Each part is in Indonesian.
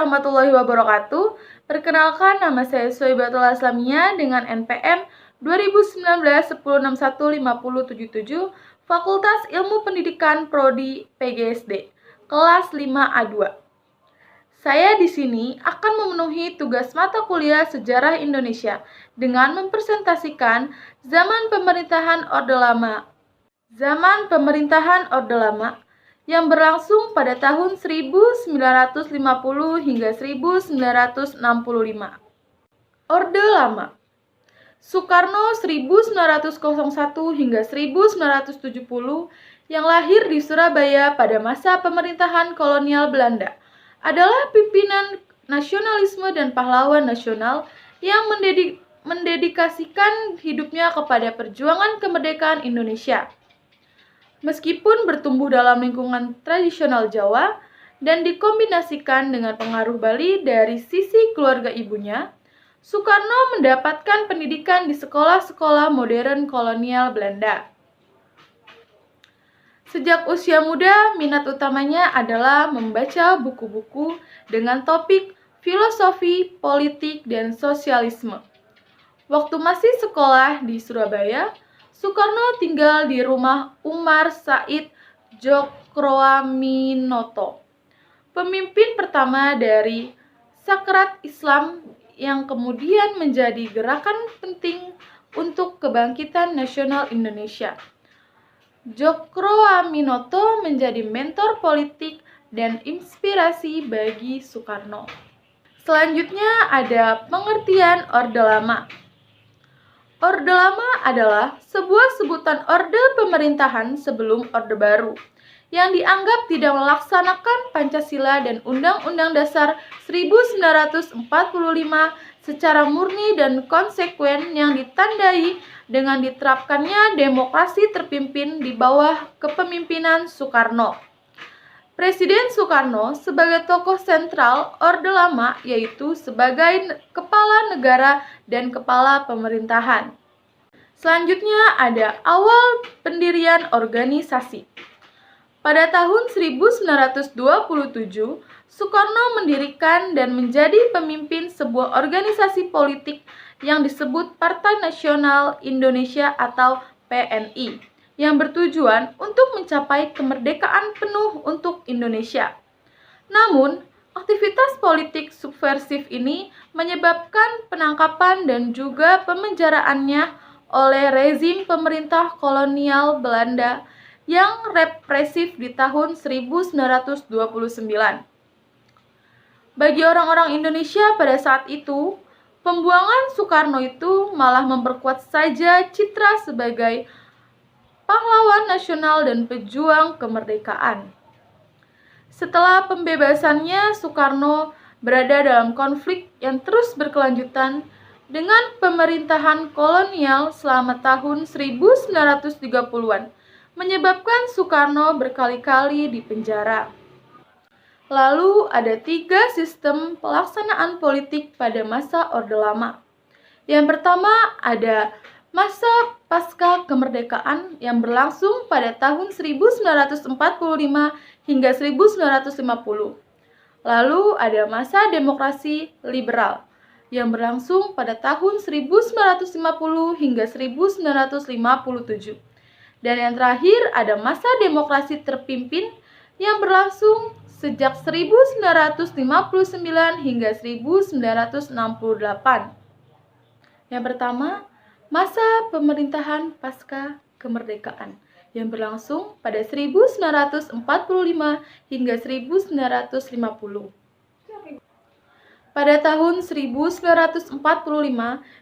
warahmatullahi wabarakatuh. Perkenalkan, nama saya Soibatul Aslamia dengan NPM 2019-1061-5077, Fakultas Ilmu Pendidikan Prodi PGSD, kelas 5A2. Saya di sini akan memenuhi tugas mata kuliah Sejarah Indonesia dengan mempresentasikan zaman pemerintahan Orde Lama. Zaman pemerintahan Orde Lama yang berlangsung pada tahun 1950 hingga 1965. Orde Lama. Soekarno 1901 hingga 1970 yang lahir di Surabaya pada masa pemerintahan kolonial Belanda adalah pimpinan nasionalisme dan pahlawan nasional yang mendedikasikan hidupnya kepada perjuangan kemerdekaan Indonesia. Meskipun bertumbuh dalam lingkungan tradisional Jawa dan dikombinasikan dengan pengaruh Bali dari sisi keluarga ibunya, Soekarno mendapatkan pendidikan di sekolah-sekolah modern kolonial Belanda. Sejak usia muda, minat utamanya adalah membaca buku-buku dengan topik filosofi, politik, dan sosialisme. Waktu masih sekolah di Surabaya, Soekarno tinggal di rumah Umar Said Djokroaminoto, pemimpin pertama dari Sakrat Islam yang kemudian menjadi gerakan penting untuk kebangkitan nasional Indonesia. Djokroaminoto menjadi mentor politik dan inspirasi bagi Soekarno. Selanjutnya ada pengertian Orde Lama. Orde Lama adalah sebuah sebutan orde pemerintahan sebelum Orde Baru yang dianggap tidak melaksanakan Pancasila dan Undang-Undang Dasar 1945 secara murni dan konsekuen yang ditandai dengan diterapkannya demokrasi terpimpin di bawah kepemimpinan Soekarno. Presiden Soekarno sebagai tokoh sentral Orde Lama yaitu sebagai kepala negara dan kepala pemerintahan. Selanjutnya ada awal pendirian organisasi. Pada tahun 1927, Soekarno mendirikan dan menjadi pemimpin sebuah organisasi politik yang disebut Partai Nasional Indonesia atau PNI, yang bertujuan untuk mencapai kemerdekaan penuh untuk Indonesia. Namun, aktivitas politik subversif ini menyebabkan penangkapan dan juga pemenjaraannya oleh rezim pemerintah kolonial Belanda yang represif di tahun 1929. Bagi orang-orang Indonesia pada saat itu, pembuangan Soekarno itu malah memperkuat saja citra sebagai pahlawan nasional dan pejuang kemerdekaan. Setelah pembebasannya, Soekarno berada dalam konflik yang terus berkelanjutan dengan pemerintahan kolonial selama tahun 1930-an, menyebabkan Soekarno berkali-kali dipenjara. Lalu ada 3 sistem pelaksanaan politik pada masa Orde Lama. Yang pertama ada masa pasca kemerdekaan yang berlangsung pada tahun 1945 hingga 1950. Lalu ada masa demokrasi liberal yang berlangsung pada tahun 1950 hingga 1957. Dan yang terakhir ada masa demokrasi terpimpin yang berlangsung sejak 1959 hingga 1968. Yang pertama, masa pemerintahan pasca kemerdekaan yang berlangsung pada 1945 hingga 1950. Pada tahun 1945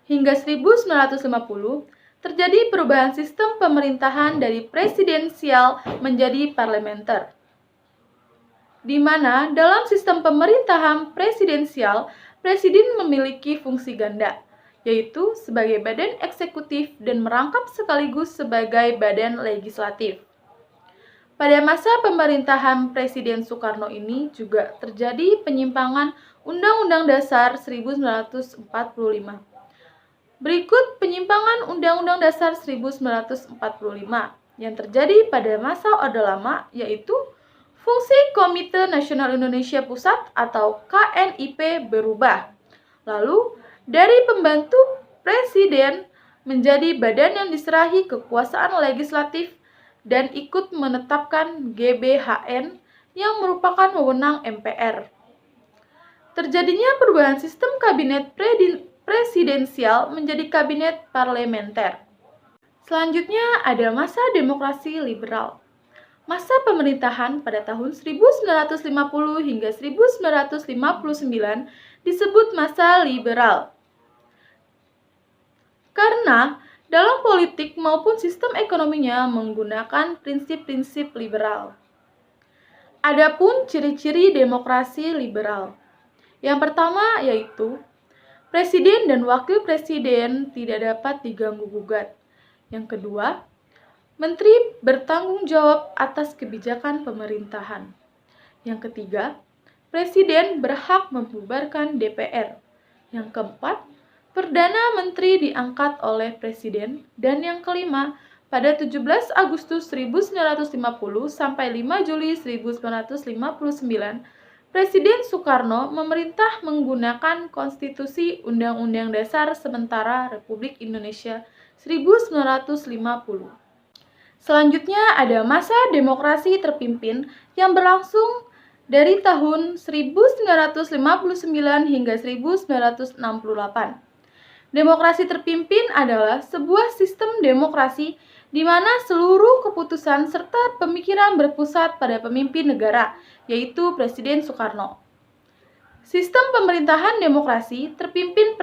hingga 1950, terjadi perubahan sistem pemerintahan dari presidensial menjadi parlementer, di mana dalam sistem pemerintahan presidensial, presiden memiliki fungsi ganda, yaitu sebagai badan eksekutif dan merangkap sekaligus sebagai badan legislatif. Pada masa pemerintahan Presiden Soekarno ini juga terjadi penyimpangan Undang-Undang Dasar 1945. Berikut penyimpangan Undang-Undang Dasar 1945 yang terjadi pada masa Orde Lama, yaitu Fungsi Komite Nasional Indonesia Pusat atau KNIP berubah. Lalu, dari pembantu presiden menjadi badan yang diserahi kekuasaan legislatif dan ikut menetapkan GBHN yang merupakan wewenang MPR. Terjadinya perubahan sistem kabinet presidensial menjadi kabinet parlementer. Selanjutnya ada masa demokrasi liberal. Masa pemerintahan pada tahun 1950 hingga 1959 disebut masa liberal. Karena dalam politik maupun sistem ekonominya menggunakan prinsip-prinsip liberal. Adapun ciri-ciri demokrasi liberal. Yang pertama yaitu presiden dan wakil presiden tidak dapat diganggu-gugat. Yang kedua, menteri bertanggung jawab atas kebijakan pemerintahan. Yang ketiga, presiden berhak membubarkan DPR. Yang keempat, Perdana Menteri diangkat oleh Presiden. Dan yang kelima, pada 17 Agustus 1950 sampai 5 Juli 1959, Presiden Soekarno memerintah menggunakan Konstitusi Undang-Undang Dasar Sementara Republik Indonesia 1950. Selanjutnya ada masa demokrasi terpimpin yang berlangsung dari tahun 1959 hingga 1968. Demokrasi terpimpin adalah sebuah sistem demokrasi di mana seluruh keputusan serta pemikiran berpusat pada pemimpin negara, yaitu Presiden Soekarno. Sistem pemerintahan demokrasi terpimpin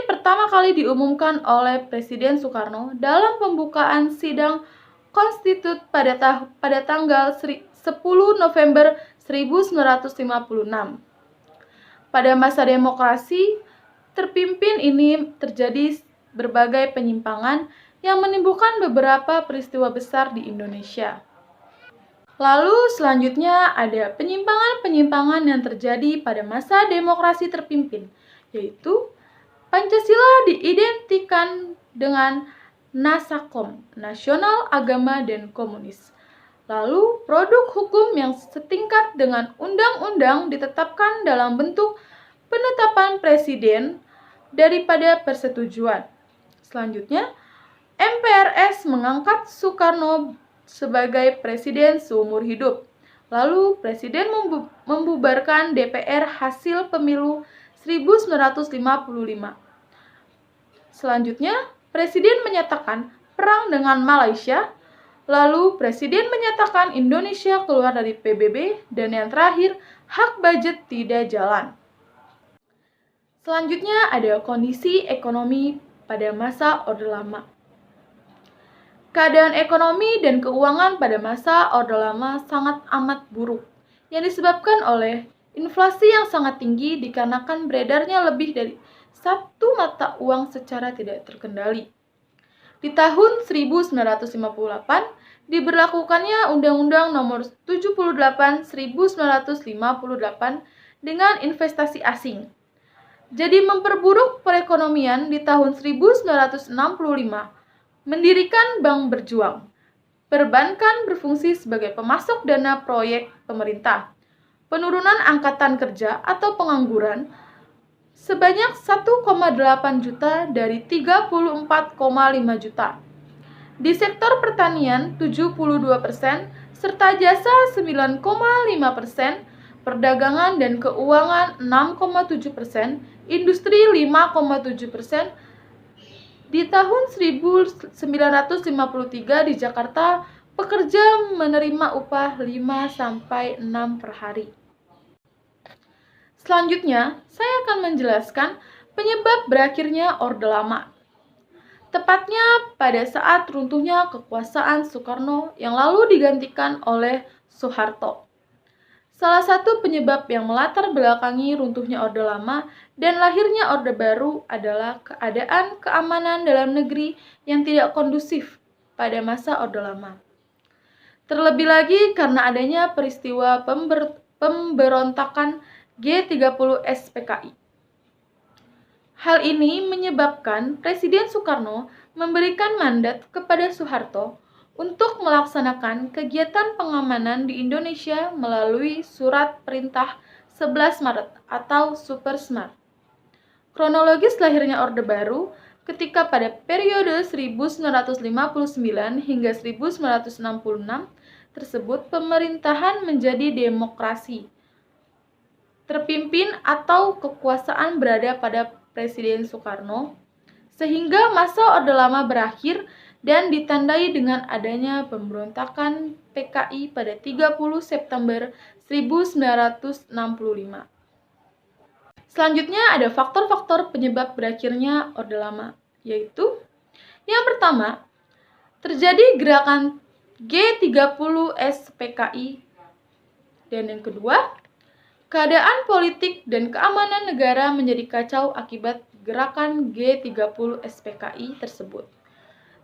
pertama kali diumumkan oleh Presiden Soekarno dalam pembukaan sidang konstitut pada tanggal 10 November 1956. Pada masa demokrasi terpimpin ini terjadi berbagai penyimpangan yang menimbulkan beberapa peristiwa besar di Indonesia. Lalu selanjutnya ada penyimpangan-penyimpangan yang terjadi pada masa demokrasi terpimpin, yaitu Pancasila diidentikan dengan Nasakom, Nasional, Agama, dan Komunis. Lalu produk hukum yang setingkat dengan undang-undang ditetapkan dalam bentuk penetapan presiden daripada persetujuan. Selanjutnya, MPRS mengangkat Soekarno sebagai presiden seumur hidup. Lalu presiden membubarkan DPR hasil pemilu 1955. Selanjutnya, presiden menyatakan perang dengan Malaysia. Lalu presiden menyatakan Indonesia keluar dari PBB. Dan yang terakhir, hak budget tidak jalan. Selanjutnya ada kondisi ekonomi pada masa Orde Lama. Keadaan ekonomi dan keuangan pada masa Orde Lama sangat amat buruk, yang disebabkan oleh inflasi yang sangat tinggi dikarenakan beredarnya lebih dari satu mata uang secara tidak terkendali. Di tahun 1958, diberlakukannya Undang-Undang Nomor 78 1958 dengan investasi asing. Jadi memperburuk perekonomian di tahun 1965, mendirikan Bank Berjuang. Perbankan berfungsi sebagai pemasok dana proyek pemerintah. Penurunan angkatan kerja atau pengangguran sebanyak 1,8 juta dari 34,5 juta. Di sektor pertanian 72%, serta jasa 9,5%, perdagangan dan keuangan 6,7%, industri 5,7%. Di tahun 1953 di Jakarta, pekerja menerima upah 5-6 per hari. Selanjutnya, saya akan menjelaskan penyebab berakhirnya Orde Lama. Tepatnya pada saat runtuhnya kekuasaan Soekarno yang lalu digantikan oleh Soeharto. Salah satu penyebab yang melatar belakangi runtuhnya Orde Lama dan lahirnya Orde Baru adalah keadaan keamanan dalam negeri yang tidak kondusif pada masa Orde Lama. Terlebih lagi karena adanya peristiwa pemberontakan G30 SPKI. Hal ini menyebabkan Presiden Soekarno memberikan mandat kepada Soeharto untuk melaksanakan kegiatan pengamanan di Indonesia melalui Surat Perintah 11 Maret atau Super Smart. Kronologis lahirnya Orde Baru ketika pada periode 1959 hingga 1966 tersebut pemerintahan menjadi demokrasi, terpimpin atau kekuasaan berada pada Presiden Soekarno, sehingga masa Orde Lama berakhir dan ditandai dengan adanya pemberontakan PKI pada 30 September 1965. Selanjutnya ada faktor-faktor penyebab berakhirnya Orde Lama, yaitu yang pertama, terjadi gerakan G30S PKI, dan yang kedua, keadaan politik dan keamanan negara menjadi kacau akibat gerakan G30S PKI tersebut.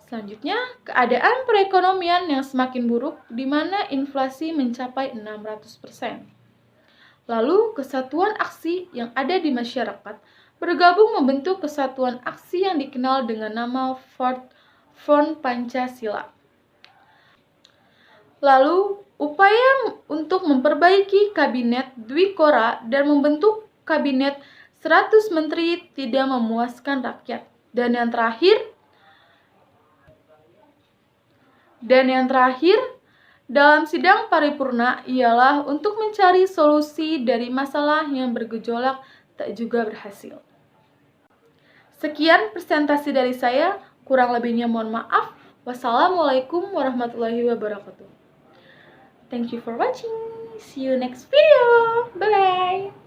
Selanjutnya, keadaan perekonomian yang semakin buruk di mana inflasi mencapai 600%. Lalu, kesatuan aksi yang ada di masyarakat bergabung membentuk kesatuan aksi yang dikenal dengan nama Front Pancasila. Lalu, upaya untuk memperbaiki kabinet Dwikora dan membentuk kabinet 100 menteri tidak memuaskan rakyat. Dan yang terakhir, dalam sidang paripurna ialah untuk mencari solusi dari masalah yang bergejolak tak juga berhasil. Sekian presentasi dari saya, kurang lebihnya mohon maaf. Wassalamualaikum warahmatullahi wabarakatuh. Thank you for watching. See you next video. Bye-bye.